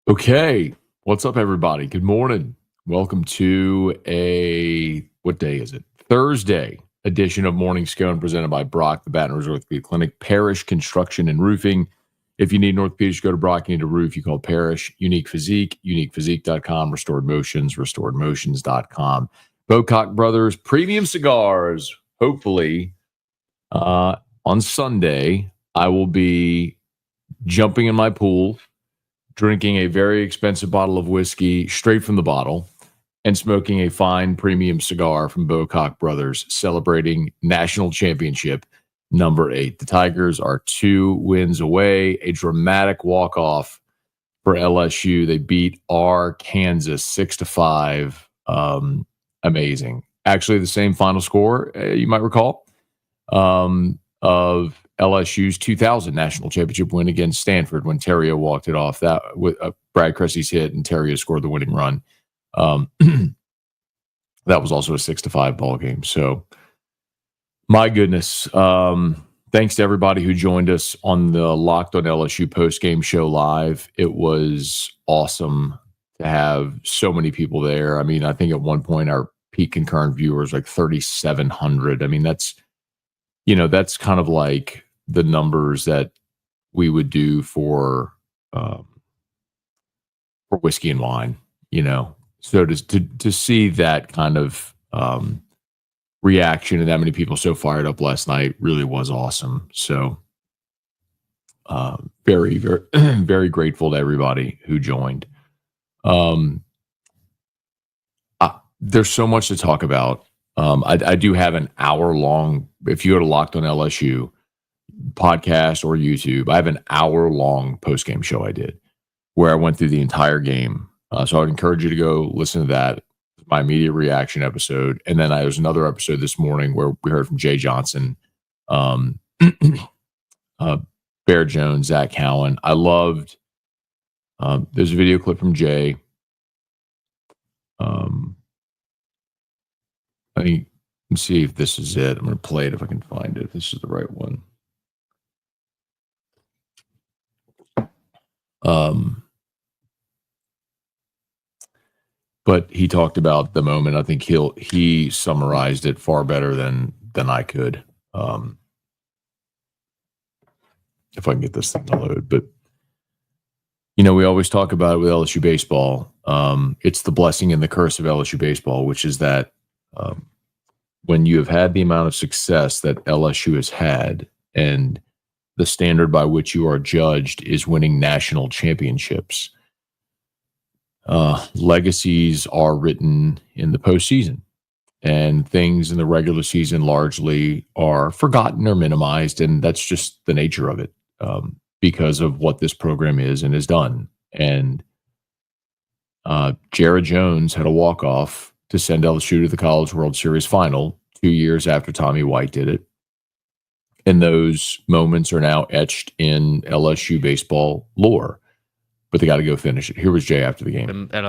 Okay. What's up, everybody? Good morning. Welcome to what day is it? Thursday edition of Morning Scone presented by Brock, the Baton Rouge Orthopedic Clinic, Parish Construction and Roofing. If you need an orthopedic, go to Brock. You need a roof, you call Parish. Unique Physique, uniquephysique.com, Restored Motions, restoredmotions.com. Bocock Brothers Premium Cigars. Hopefully, on Sunday, I will be jumping in my pool, drinking a very expensive bottle of whiskey straight from the bottle, and smoking a fine premium cigar from Bocock Brothers, celebrating national championship number 8. The Tigers are 2 wins away, a dramatic walk-off for LSU. They beat Kansas 6-5. Amazing. Actually, the same final score, you might recall, of LSU's 2000 national championship win against Stanford when Terrio walked it off that with Brad Cressy's hit and Terrio scored the winning run. That was also a 6-5 ball game. So, my goodness, thanks to everybody who joined us on the Locked on LSU postgame show live. It was awesome to have so many people there. I mean, I think at one point our peak concurrent viewers like 3,700. I mean, that's kind of like the numbers that we would do for whiskey and wine, So to see that kind of reaction and that many people so fired up last night really was awesome. So very, very, very grateful to everybody who joined. There's so much to talk about. I do have an hour-long, if you go to Locked on LSU podcast or YouTube, I have an hour-long post-game show I did where I went through the entire game. So I would encourage you to go listen to that, my immediate reaction episode. And then there's another episode this morning where we heard from Jay Johnson, Bear Jones, Zach Cowan. I loved, there's a video clip from Jay. Let's see if this is it. I'm going to play it if I can find it. If this is the right one. But he talked about the moment. I think he summarized it far better than I could. If I can get this thing to load. But we always talk about it with LSU baseball. It's the blessing and the curse of LSU baseball, which is that when you have had the amount of success that LSU has had, and the standard by which you are judged is winning national championships, legacies are written in the postseason, and things in the regular season largely are forgotten or minimized, and that's just the nature of it because of what this program is and has done. And Jared Jones had a walk-off to send LSU to the College World Series final 2 years after Tommy White did it. And those moments are now etched in LSU baseball lore. But they got to go finish it. Here was Jay after the game. I'm at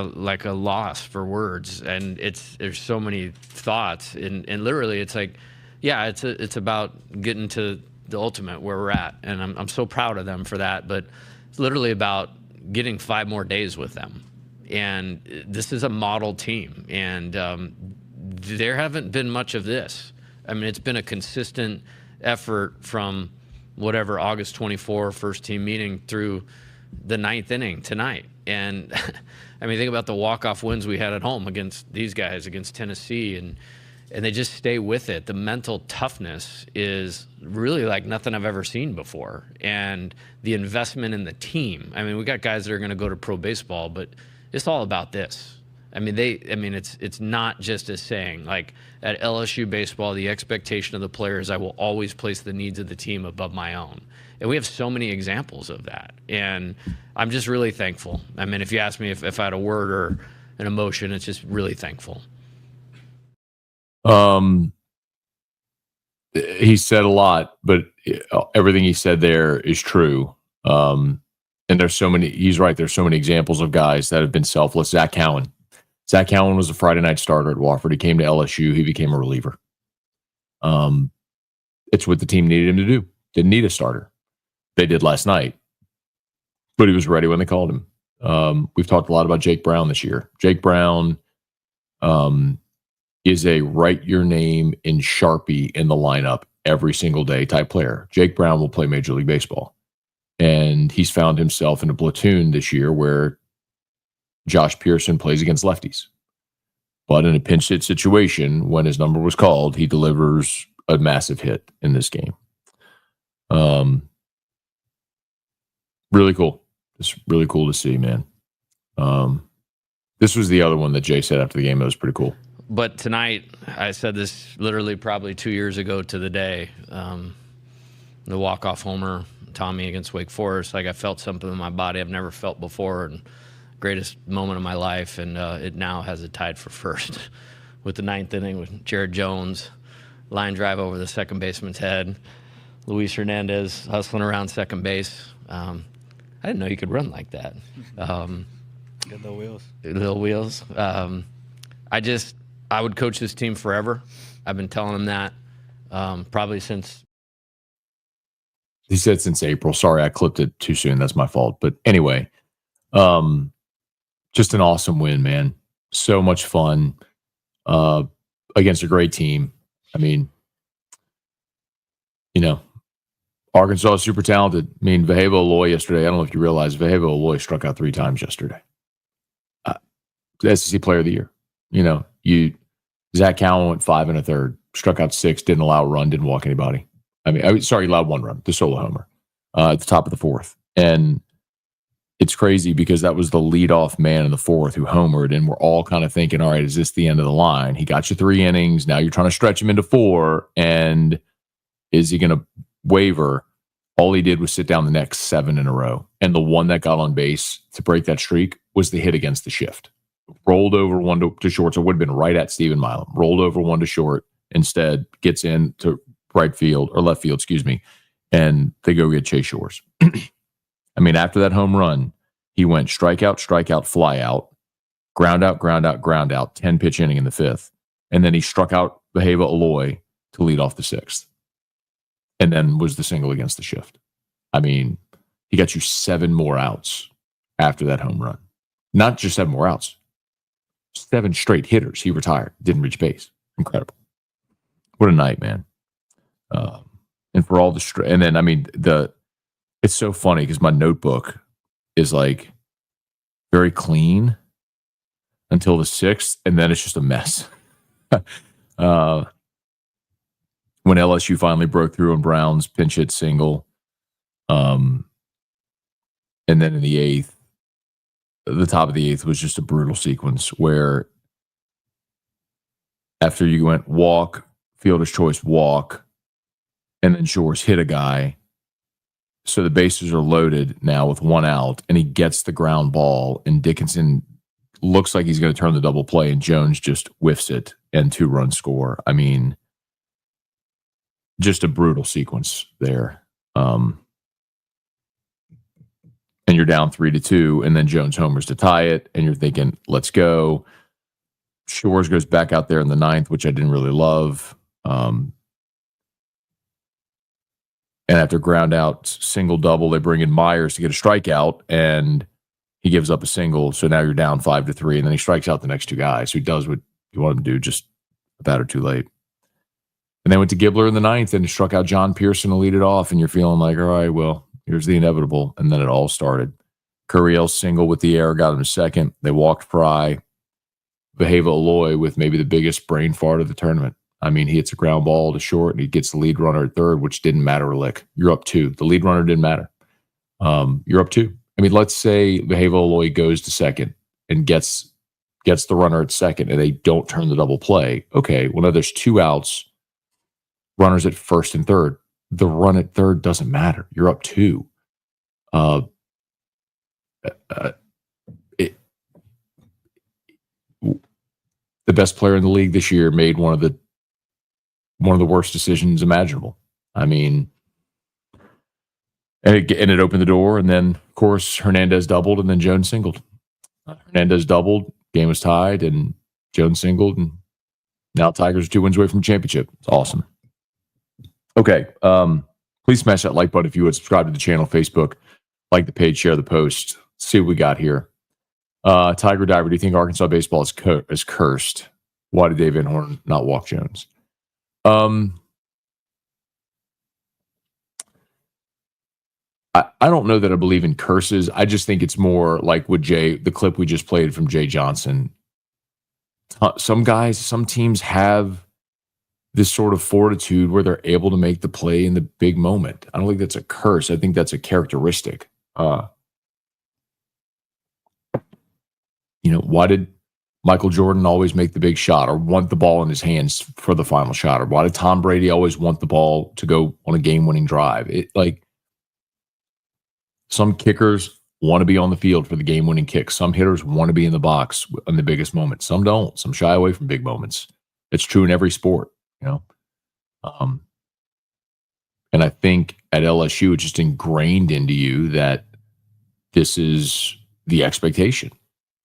a loss for words, and there's so many thoughts, and literally it's like, yeah, it's about getting to the ultimate where we're at, and I'm so proud of them for that. But it's literally about getting 5 more days with them, and this is a model team, and there haven't been much of this. I mean, it's been a consistent effort from whatever August 24 first team meeting through the 9th inning tonight. And I mean, think about the walk-off wins we had at home against these guys, against Tennessee, and they just stay with it. The mental toughness is really like nothing I've ever seen before. And the investment in the team. I mean, we got guys that are going to go to pro baseball, but it's all about this. I mean, it's not just a saying. Like at LSU baseball, the expectation of the players, I will always place the needs of the team above my own. And we have so many examples of that. And I'm just really thankful. I mean, if you ask me if I had a word or an emotion, it's just really thankful. He said a lot, but everything he said there is true. And there's so many, he's right. There's so many examples of guys that have been selfless. Zach Cowan was a Friday night starter at Wofford. He came to LSU. He became a reliever. It's what the team needed him to do. Didn't need a starter. They did last night, but he was ready when they called him. We've talked a lot about Jake Brown this year. Jake Brown is a write your name in Sharpie in the lineup every single day type player. Jake Brown will play Major League Baseball. And he's found himself in a platoon this year where Josh Pearson plays against lefties. But in a pinch hit situation, when his number was called, he delivers a massive hit in this game. Really cool. It's really cool to see, man. This was the other one that Jay said after the game that was pretty cool. But tonight, I said this literally probably 2 years ago to the day, the walk-off homer, Tommy against Wake Forest. Like, I felt something in my body I've never felt before, and greatest moment of my life, and it now has it tied for first with the ninth inning with Jared Jones, line drive over the second baseman's head, Luis Hernandez hustling around second base. I didn't know you could run like that. Good little wheels. Little wheels. I would coach this team forever. I've been telling them that probably since. He said since April. Sorry, I clipped it too soon. That's my fault. But anyway, just an awesome win, man. So much fun against a great team. I mean, Arkansas is super talented. I mean, Vaheva Aloy yesterday, I don't know if you realize, Vaheva Aloy struck out 3 times yesterday. SEC Player of the Year. Zach Cowan went 5 1/3, struck out 6, didn't allow a run, didn't walk anybody. He allowed 1 run, the solo homer at the top of the 4th. And it's crazy because that was the leadoff man in the 4th who homered, and we're all kind of thinking, all right, is this the end of the line? He got you 3 innings. Now you're trying to stretch him into 4, and is he going to waver? All he did was sit down the next 7 in a row. And the one that got on base to break that streak was the hit against the shift. Rolled over 1 to short, so it would have been right at Stephen Milam. Rolled over 1 to short, instead gets in to left field, and they go get Chase Shores. I mean, after that home run, he went strikeout, fly out, ground out, 10-pitch inning in the 5th. And then he struck out Vaheva Aloy to lead off the 6th. And then was the single against the shift. I mean, he got you 7 more outs after that home run. Not just 7 more outs. 7 straight hitters. He retired. Didn't reach base. Incredible. What a night, man. And for all the and then, I mean, it's so funny because my notebook is like very clean until the 6th, and then it's just a mess. When LSU finally broke through on Brown's pinch hit single, and then in the 8th, the top of the 8th was just a brutal sequence where after you went walk, fielder's choice, walk, and then Shores hit a guy. So the bases are loaded now with 1 out, and he gets the ground ball, and Dickinson looks like he's going to turn the double play, and Jones just whiffs it, and 2-run score. I mean, just a brutal sequence there. And you're down 3-2, and then Jones homers to tie it, and you're thinking, let's go. Shores goes back out there in the 9th, which I didn't really love. And after ground out, single double, they bring in Myers to get a strikeout, and he gives up a single. So now you're down 5-3, and then he strikes out the next 2 guys. So he does what you want him to do, just a batter too late. And they went to Gibbler in the 9th and struck out John Pearson to lead it off, and you're feeling like, all right, well, here's the inevitable. And then it all started. Curiel's single with the air got him to second. They walked Fry. Vaheva Aloy with maybe the biggest brain fart of the tournament. I mean, he hits a ground ball to short, and he gets the lead runner at 3rd, which didn't matter a lick. You're up 2. The lead runner didn't matter. You're up 2. I mean, let's say Vaheva Aloy goes to 2nd and gets the runner at 2nd, and they don't turn the double play. Okay, well, now there's 2 outs, runners at 1st and 3rd. The run at 3rd doesn't matter. You're up 2. The best player in the league this year made one of the worst decisions imaginable. I mean, and it opened the door, and then of course Hernandez doubled, and then Jones singled. Hernandez doubled, game was tied, and Jones singled, and now Tigers are 2 wins away from championship. It's awesome. Okay, please smash that like button if you would. Subscribe to the channel, Facebook, like the page, share the post. See what we got here. Tiger Diver, do you think Arkansas baseball is cursed? Why did Dave Van Horn not walk Jones? I don't know that I believe in curses. I just think it's more like with the clip we just played from Jay Johnson. Some teams have this sort of fortitude where they're able to make the play in the big moment. I don't think that's a curse. I think that's a characteristic. Why did Michael Jordan always make the big shot or want the ball in his hands for the final shot? Or why did Tom Brady always want the ball to go on a game-winning drive? Some kickers want to be on the field for the game-winning kick. Some hitters want to be in the box in the biggest moment. Some don't. Some shy away from big moments. It's true in every sport, And I think at LSU, it's just ingrained into you that this is the expectation.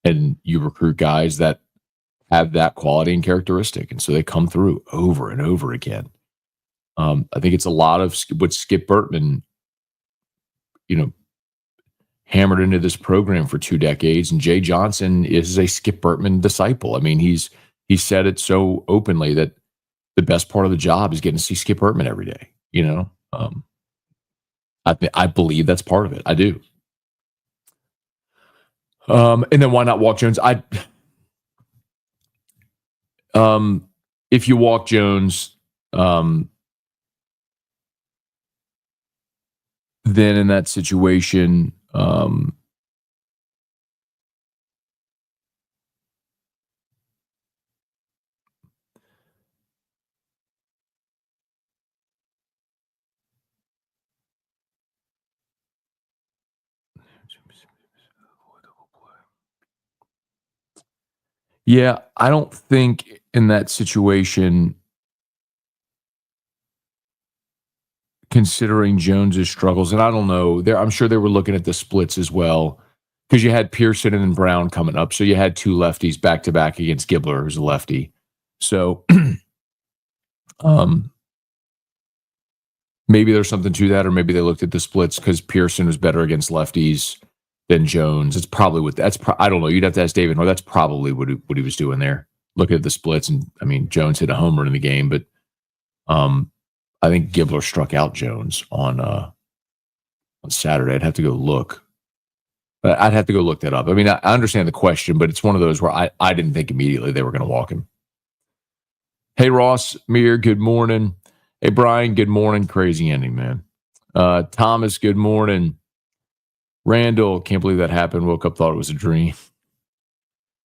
And you recruit guys that have that quality and characteristic. And so they come through over and over again. I think it's a lot of what Skip Bertman, hammered into this program for 2 decades. And Jay Johnson is a Skip Bertman disciple. I mean, he said it so openly that the best part of the job is getting to see Skip Bertman every day. I believe that's part of it. I do. And then why not walk Jones? If you walk Jones, then in that situation, yeah, I don't think in that situation, considering Jones's struggles, and I don't know, I'm sure they were looking at the splits as well, because you had Pearson and Brown coming up, so you had 2 lefties back to back against Gibbler, who's a lefty. So, maybe there's something to that, or maybe they looked at the splits because Pearson was better against lefties than Jones. It's probably I don't know. You'd have to ask David. Or that's probably what he was doing there. Looking at the splits, and I mean, Jones hit a homer in the game, but I think Gibbler struck out Jones on Saturday. I'd have to go look. I'd have to go look that up. I mean, I understand the question, but it's one of those where I didn't think immediately they were going to walk him. Hey, Ross, Mir, good morning. Hey, Brian, good morning. Crazy ending, man. Thomas, good morning. Randall, can't believe that happened. Woke up, thought it was a dream.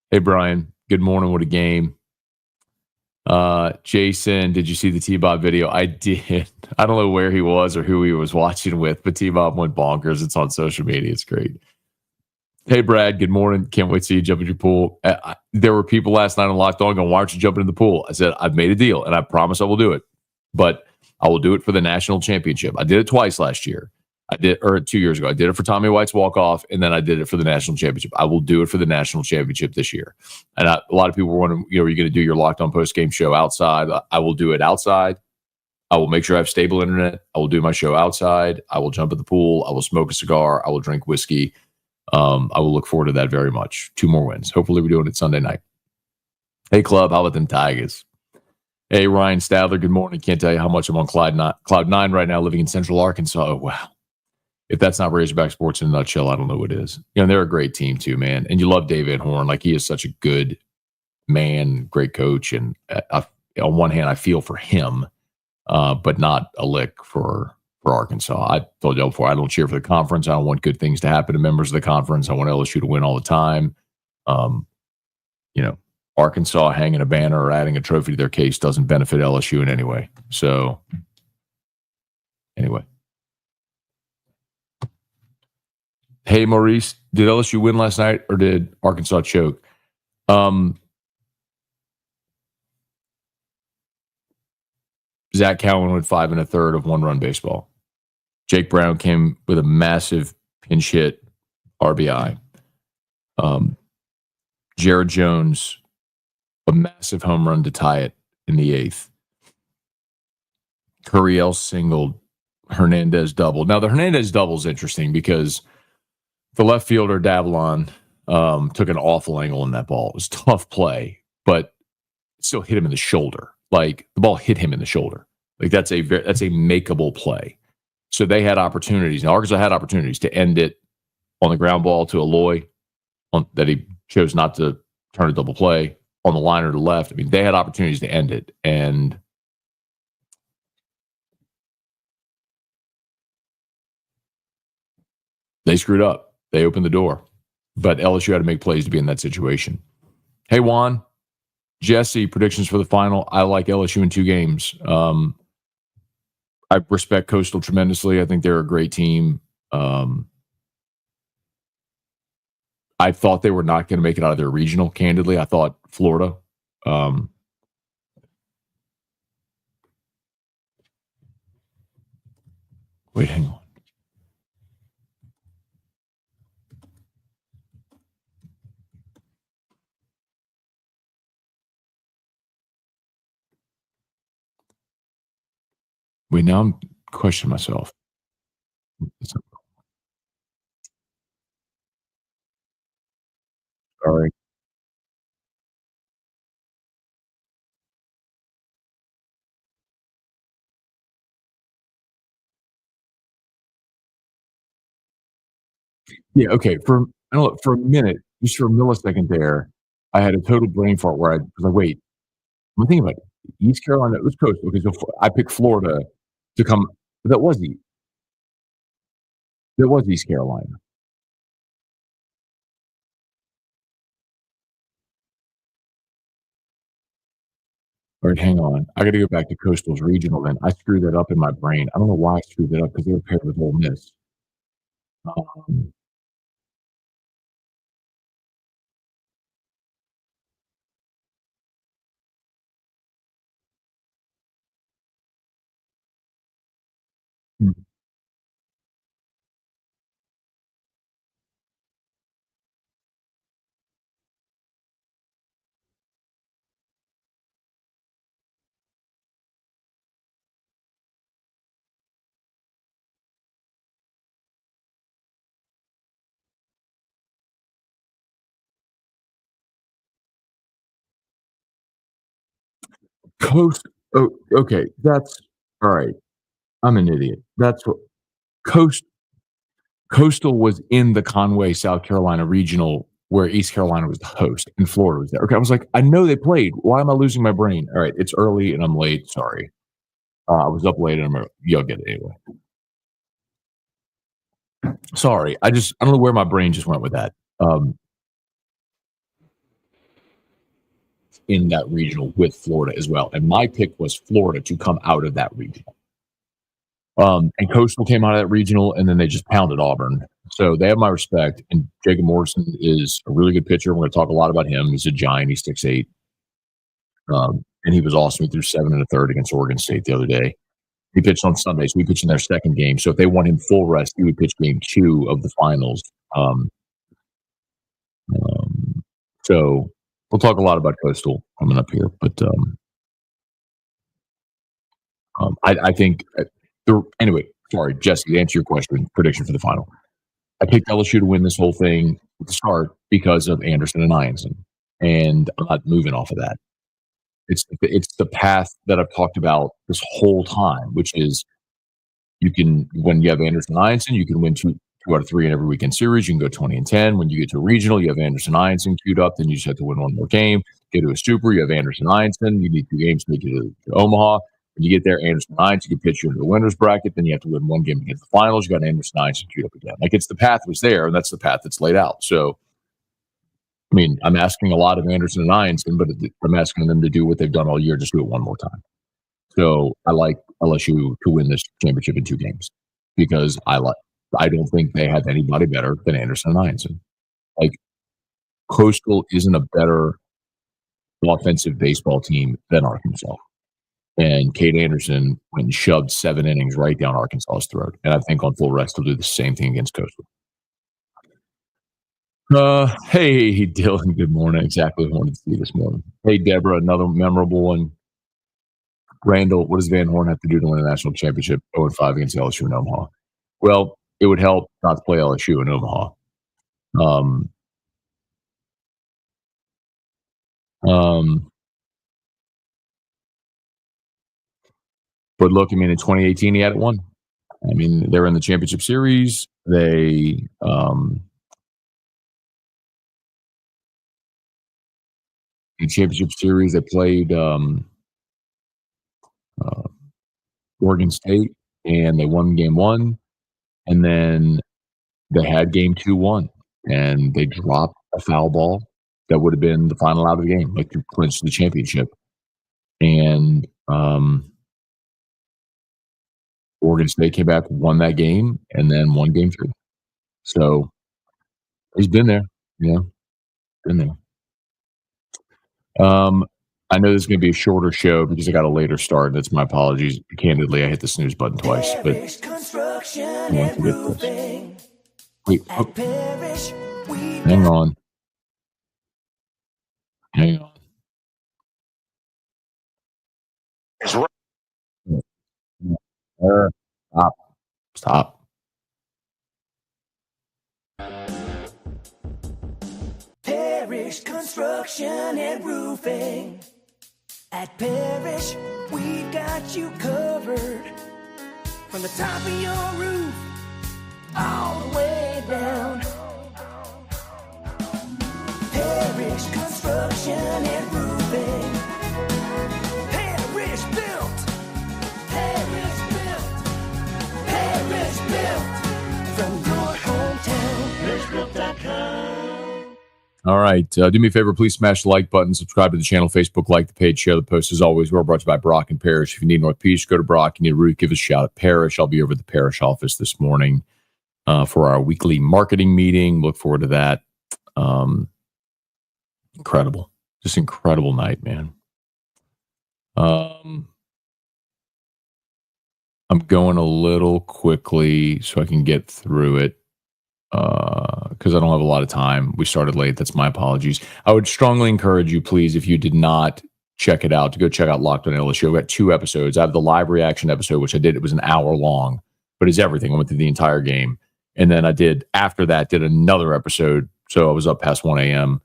Hey, Brian, good morning. What a game. Jason, did you see the T-Bob video? I did. I don't know where he was or who he was watching with, but T-Bob went bonkers. It's on social media. It's great. Hey, Brad, good morning. Can't wait to see you jump in your pool. There were people last night on Locked On going, why aren't you jumping in the pool? I said, I've made a deal, and I promise I will do it. But I will do it for the national championship. I did it twice last year. 2 years ago. I did it for Tommy White's walk-off, and then I did it for the national championship. I will do it for the national championship this year. And a lot of people were wondering, are you going to do your Locked On post-game show outside? I will do it outside. I will make sure I have stable internet. I will do my show outside. I will jump at the pool. I will smoke a cigar. I will drink whiskey. I will look forward to that very much. 2 more wins. Hopefully we're doing it Sunday night. Hey, Club, how about them Tigers? Hey, Ryan Stadler, good morning. Can't tell you how much I'm on Cloud 9 right now, living in Central Arkansas. Oh, wow. If that's not Razorback sports in a nutshell, I don't know what is. They're a great team too, man. And you love Dave Van Horn. Like, he is such a good man, great coach. And on one hand, I feel for him, but not a lick for Arkansas. I told you before, I don't cheer for the conference. I don't want good things to happen to members of the conference. I want LSU to win all the time. Arkansas hanging a banner or adding a trophy to their case doesn't benefit LSU in any way. So, anyway. Hey, Maurice, did LSU win last night or did Arkansas choke? Zach Cowan went 5 1/3 of 1-run baseball. Jake Brown came with a massive pinch hit RBI. Jared Jones, a massive home run to tie it in the 8th. Curiel singled. Hernandez doubled. Now, the Hernandez double is interesting because the left fielder, Davlon, took an awful angle in that ball. It was tough play, but still hit him in the shoulder. Like the ball hit him in the shoulder. Like that's a makeable play. So they had opportunities. Now Arkansas had opportunities to end it on the ground ball to Aloy that he chose not to turn a double play on the liner to the left. I mean, they had opportunities to end it, and they screwed up. They opened the door. But LSU had to make plays to be in that situation. Hey, Juan, Jesse, predictions for the final. I like LSU in 2 games. I respect Coastal tremendously. I think they're a great team. I thought they were not going to make it out of their regional, candidly. I thought Florida. Wait, hang on. Wait, now I'm questioning myself. Sorry. Yeah, okay. For a minute, just for a millisecond there, I had a total brain fart where I was like, wait, I'm thinking about East Carolina. It was Coastal because I picked Florida to come. That was East Carolina. All right, hang on. I got to go back to Coastal's regional. Then I screwed that up in my brain. I don't know why I screwed that up because they were paired with Ole Miss. Um, hmm. Coast. Oh, okay. That's all right. I'm an idiot. That's what Coast Coastal was in the Conway, South Carolina regional where East Carolina was the host and Florida was there. Okay, I was like, I know they played. Why am I losing my brain? All right, it's early and I'm late. Sorry. I was up late and you'll get it anyway. Sorry. I don't know where my brain just went with that. In that regional with Florida as well. And my pick was Florida to come out of that regional. And Coastal came out of that regional, and then they just pounded Auburn. So they have my respect. And Jacob Morrison is a really good pitcher. We're going to talk a lot about him. He's a giant. He's 6'8". And he was awesome. He threw 7 1/3 against Oregon State the other day. He pitched on Sunday, so we pitched in their second game. So if they want him full rest, he would pitch game 2 of the finals. So we'll talk a lot about Coastal coming up here. But I think anyway, sorry, Jesse, to answer your question, prediction for the final. I picked LSU to win this whole thing at the start because of Anderson and Ianson, and I'm not moving off of that. It's the path that I've talked about this whole time, which is when you have Anderson and Ianson, you can win two out of 3 in every weekend series. You can go 20-10. When you get to a regional, you have Anderson Ianson queued up. Then you just have to win one more game. Get to a super, you have Anderson Ianson. You need 2 games to make it to Omaha. When you get there, Anderson Ianson can pitch you into the winner's bracket. Then you have to win 1 game to get to the finals. You got Anderson Ianson queued up again. Like the path was there, and that's the path that's laid out. So, I mean, I'm asking a lot of Anderson and Ianson, but I'm asking them to do what they've done all year, just do it one more time. So I like LSU to win this championship in 2 games because I don't think they have anybody better than Anderson and Ianson. Like Coastal isn't a better offensive baseball team than Arkansas. And Cade Anderson went and shoved 7 innings right down Arkansas's throat. And I think on full rest, he'll do the same thing against Coastal. Hey, Dylan, good morning. Exactly what I wanted to see this morning. Hey, Deborah, another memorable one. Randall, what does Van Horn have to do to win a national championship 0-5 against LSU in Omaha? Well, it would help not to play LSU in Omaha. But look, I mean, in 2018, he had it won. I mean, they were in the championship series. They in championship series they played uh, Oregon State, and they won game one, and then they had game 2 won, and they dropped a foul ball that would have been the final out of the game, like to clinch the championship. And Oregon State came back, won that game, and then won game 3. So he's been there, been there. I know this is going to be a shorter show because I got a later start. That's my apologies. Candidly, I hit the snooze button twice, but I want to get this. Wait, hang on. Stop. Parish Construction and Roofing. At Parish, we've got you covered. From the top of your roof, all the way down. Parish Construction and Roofing. Parish built. Parish built. Parish built. From your hometown, parishbuilt.com. All right. Do me a favor, please smash the like button, subscribe to the channel, Facebook, like the page, share the post. As always, we're brought to you by Brock and Parrish. If you need North Beach, go to Brock. You need Ruth, give us a shout at Parrish. I'll be over at the Parrish office this morning for our weekly marketing meeting. Look forward to that. Incredible. Just incredible night, man. I'm going a little quickly so I can get through it. Because I don't have a lot of time. We started late. That's my apologies. I would strongly encourage you, please, if you did not check it out, to go check out Locked on LSU. I've got 2 episodes. I have the live reaction episode, which I did. It was an hour long, but it's everything. I went through the entire game. And then I did another episode. So I was up past 1 a.m.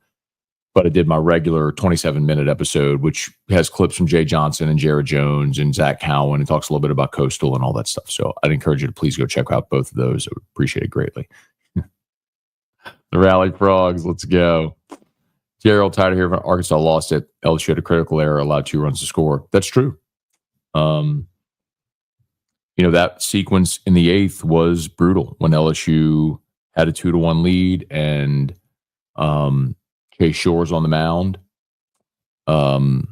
But I did my regular 27-minute episode, which has clips from Jay Johnson and Jared Jones and Zach Cowan, and talks a little bit about Coastal and all that stuff. So I'd encourage you to please go check out both of those. I would appreciate it greatly. The Rally Frogs, let's go. Gerald Tyler here from Arkansas lost it. LSU had a critical error, allowed 2 runs to score. That's true. That sequence in the 8th was brutal when LSU had a 2-1 lead and Chase Shores on the mound. And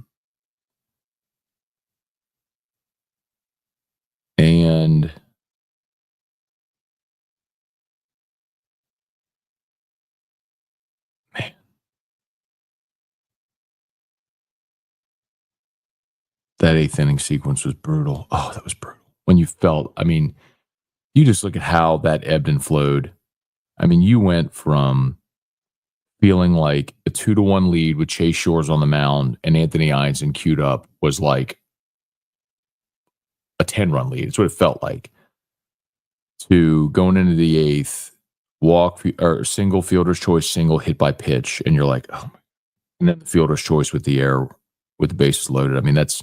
that 8th inning sequence was brutal. Oh, that was brutal. When you felt, you just look at how that ebbed and flowed. You went from feeling like a 2-1 lead with Chase Shores on the mound and Anthony Einstein queued up was like a 10-run lead. It's what it felt like. To going into the 8th, walk or single fielder's choice, single hit by pitch, and you're like, oh, and then the fielder's choice with the air, with the bases loaded. That's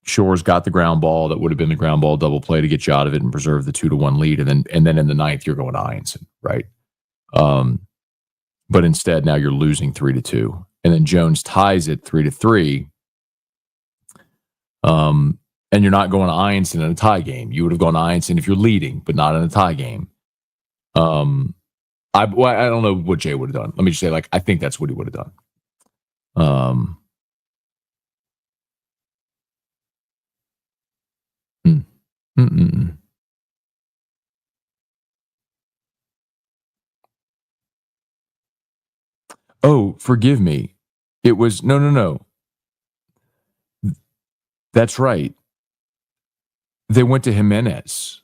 Shores got the ground ball that would have been the ground ball double play to get you out of it and preserve the 2-1 lead, and then in the 9th you're going to Einstein, right? But instead now you're losing 3-2, and then Jones ties it 3-3. And you're not going to Einstein in a tie game. You would have gone to Einstein if you're leading, but not in a tie game. I don't know what Jay would have done. Let me just say, I think that's what he would have done. Oh, forgive me. It was no. That's right. They went to Jimenez.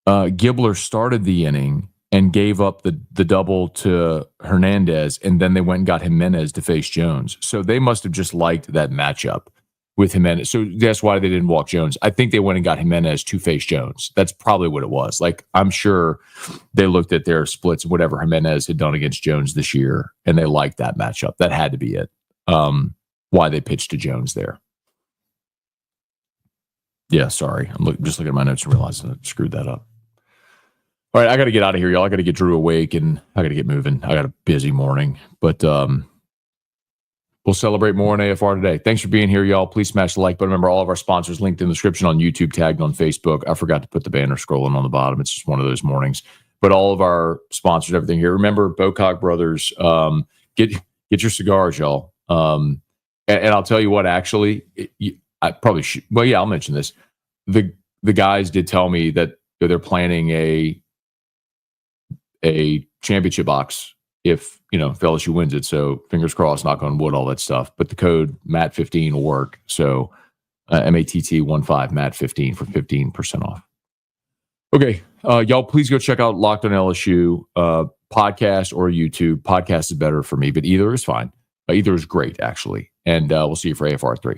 Gibbler started the inning and gave up the double to Hernandez, and then they went and got Jimenez to face Jones. So they must have just liked that matchup with Jimenez. So that's why they didn't walk Jones. I think they went and got Jimenez to face Jones. That's probably what it was. I'm sure they looked at their splits, whatever Jimenez had done against Jones this year, and they liked that matchup. That had to be it. why they pitched to Jones there. Yeah, sorry. I'm just looking at my notes and realizing I screwed that up. All right, I got to get out of here, y'all. I got to get Drew awake, and I got to get moving. I got a busy morning, but we'll celebrate more on AFR today. Thanks for being here, y'all. Please smash the like button. Remember, all of our sponsors linked in the description on YouTube, tagged on Facebook. I forgot to put the banner scrolling on the bottom. It's just one of those mornings. But all of our sponsors, everything here. Remember, Bocock Brothers. Get your cigars, y'all. And I'll tell you what. Actually, I probably should. Well, yeah, I'll mention this. The guys did tell me that they're planning a championship box if LSU wins it. So fingers crossed, knock on wood, all that stuff. But the code MAT15 will work. So MATT15 MAT15 for 15% off. Okay, y'all, please go check out Locked on LSU podcast or YouTube. Podcast is better for me, but either is fine. Either is great, actually. And we'll see you for AFR 3.